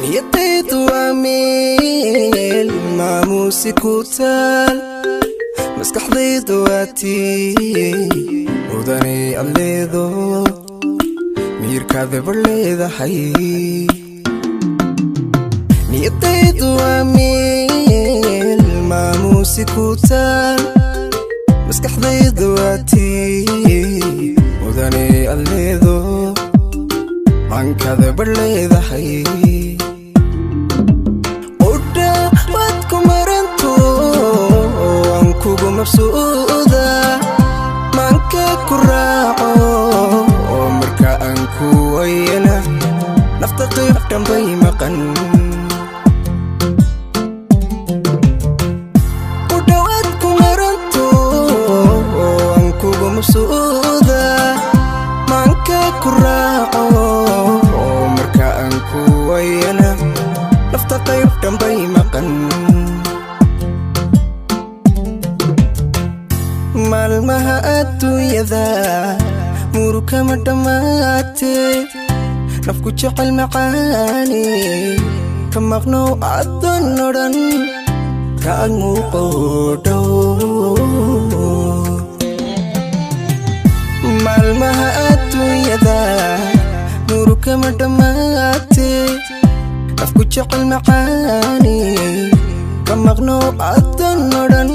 niyadaydu waa meel maamuusi ku taal maskaxdaydu waa tii mudane aad leedo miyirkaada bar leedahay niyadaydu waa meel maamuusi ku taal maskaxdaydu waa tii mudane aad leedo maankaada bar leedahay qudha waad ku maranto aan kugu mabsuuda maanka ku raaco oo marka aan ku wayana nafta qayb dhanbay maqan qudha waad ku maranto aan kugu mabsuuda maanka ku raaco wayana nafta qayb dhanbay maqan maalmaha adduunyada muruka ma dhammaate nafku jecel macaani ka maqnow addoon odhan ka ag muuqo dhow maalmaha adduunyada muruka ma dhammaate nafku jecel macaani ka maqnow addoon odhan